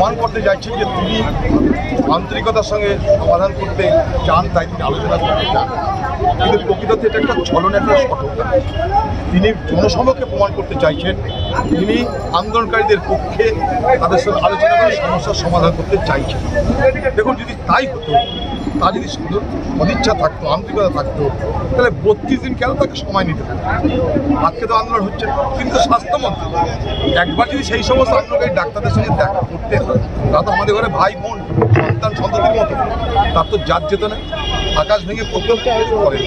প্রমাণ করতে চাইছেন যে তিনি আন্তরিকতার সঙ্গে সমাধান করতে চান, তাই তিনি আলোচনা করতে চান, কিন্তু প্রকৃততে এটা একটা ছলনা, একটা সঠতা। তিনি জনসমক্ষে প্রমাণ করতে চাইছেন তিনি আন্দোলনকারীদের পক্ষে তাদের সঙ্গে আলোচনা করে সমস্যার সমাধান করতে চাইছেন। দেখুন, যদি তাই হতো, তার যদি সদিচ্ছা থাকতো, আন্তরিকতা থাকতো, তাহলে 32 দিন কেন তাকে সময় নিতে থাকে? আজকে তো আন্দোলন হচ্ছে, কিন্তু স্বাস্থ্যমন্ত্রী একবার যদি সেই সমস্ত আন্দোলনকারী ডাক্তারদের সঙ্গে দেখা করতেন, তারা তো আমাদের ঘরে ভাই বোন সন্তান সন্ততির মতো, তার তো জাত যেত না, আকাশ ভেঙে প্রত্যন্ত করেন।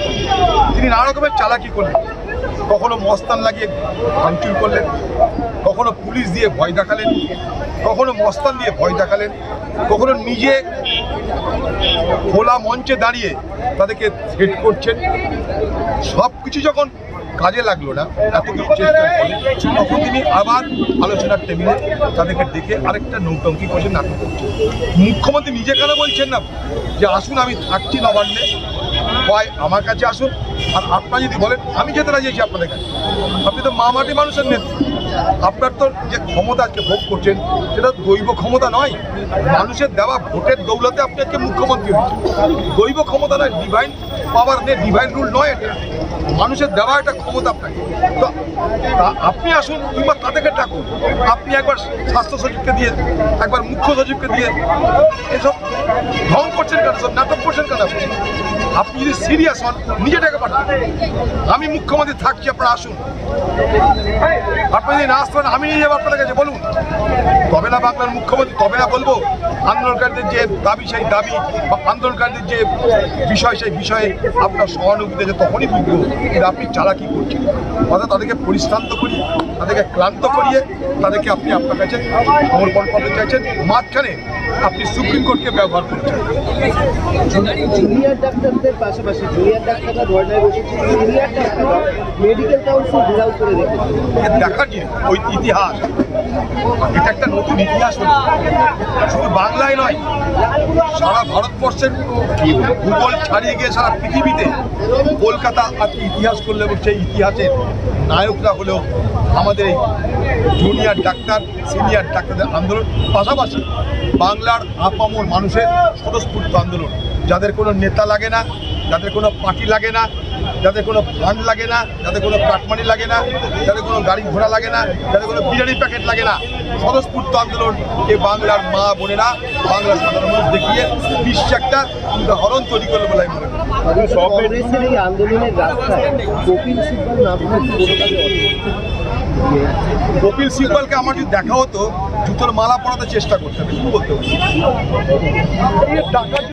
তিনি নানা রকমের চালাকি করলেন, কখনো মস্তান লাগিয়ে ভাঙচুর করলেন, কখনো পুলিশ দিয়ে ভয় দেখালেন, কখনো মস্তান দিয়ে ভয় দেখালেন, কখনো নিজে খোলা মঞ্চে দাঁড়িয়ে তাদেরকে থ্রেট করছেন। সব কিছু যখন কাজে লাগলো না, এত কিছু চেষ্টা করলেন, তখন তিনি আবার আলোচনার টেবিলে তাদেরকে ডেকে আরেকটা নৌটঙ্কি করছেন, নাটক করছেন। মুখ্যমন্ত্রী নিজে কেন বলছেন না যে আসুন আমি থাকছি নবান্নে, হয় আমার কাছে আসুন, আর আপনারা যদি বলেন আমি যেতে রাজি আছি আপনাদের কাছে। আপনি তো মাটি মানুষের নেত্রী, আপনার তো যে ক্ষমতা আজকে ভোগ করছেন সেটা দৈব ক্ষমতা নয়, মানুষের দেওয়া ভোটের দৌলতে আপনি আজকে মুখ্যমন্ত্রী হচ্ছেন। দৈব ক্ষমতা নয়, ডিভাইন পাওয়ার নেই, ডিভাইন রুল নয়, এটা মানুষের দেওয়া একটা ক্ষমতা আপনাকে। তো আপনি আসুন, কিংবা তাদেরকে ডাকুন। আপনি একবার স্বাস্থ্য সচিবকে দিয়ে, একবার মুখ্য সচিবকে দিয়ে এসব ঢং করছেন কেন, সব নাটক করছেন কেন? আপনি যদি সিরিয়াস হন নিজে ডেকে পাঠান, আমি মুখ্যমন্ত্রী থাকছি, আপনারা আসুন। আপনি যদি না আসতেন আমি নিয়ে যাবো আপনাদের কাছে, বলুন। তবে না বাংলার মুখ্যমন্ত্রী, তবে না বলবো আন্দোলনকারীদের যে দাবি সেই দাবি, বা আন্দোলনকারীদের যে বিষয় সেই বিষয়ে আপনার সহানুভূতি আছে, তখনই বুঝবো যে আপনি চালাকি করছেন। অর্থাৎ তাদেরকে পরিশ্রান্ত করিয়ে, তাদেরকে ক্লান্ত করিয়ে তাদেরকে আপনি আপনার কাছে সমর্পণ করতে চাইছেন, মাঝখানে আপনি সুপ্রিম কোর্টকে ব্যবহার করছেন। জুনিয়র ডাক্তারদের পাশাপাশি জুনিয়র ডাক্তাররা ধর্নায় বসেছে, সিনিয়র ডাক্তাররা মেডিকেল কাউন্সিল ঘেরাও করে রেখেছে। দেখার জিনিস ওই ইতিহাস, এটা একটা নতুন ইতিহাস হচ্ছে, শুধু বাংলায় নয়, সারা ভারতবর্ষের ভূগোল ছাড়িয়ে গিয়ে সারা পৃথিবীতে কলকাতা আজকে ইতিহাস করলে, এবং সেই ইতিহাসের নায়করা হলেও আমাদের এই জুনিয়র ডাক্তার সিনিয়র ডাক্তারদের আন্দোলন, পাশাপাশি বাংলার আপামর মানুষের স্বতঃস্ফূর্ত আন্দোলন, যাদের কোনো নেতা লাগে না, যাদের কোনো পার্টি লাগে না, যাদের কোনো ফান্ড লাগে না, যাদের কোনো কাটমানি লাগে না, যাদের কোনো গাড়ি ঘোড়া লাগে না, যাদের কোনো বিরিয়ানি প্যাকেট লাগে না, স্বতঃস্ফূর্ত আন্দোলন এই বাংলার মা বোনেরা, বাংলার সাধারণ মানুষ দেখিয়ে বিশ্বে একটা উদাহরণ তৈরি করবে বলে মনে করি। কংগ্রেসের এই আন্দোলনের রাস্তায় কপিল সিব্বল কপিল সিব্বলকে আমার যদি দেখা হতো, জুতোর মালা পরাতে চেষ্টা করতে হবে, কি বলতে হবে।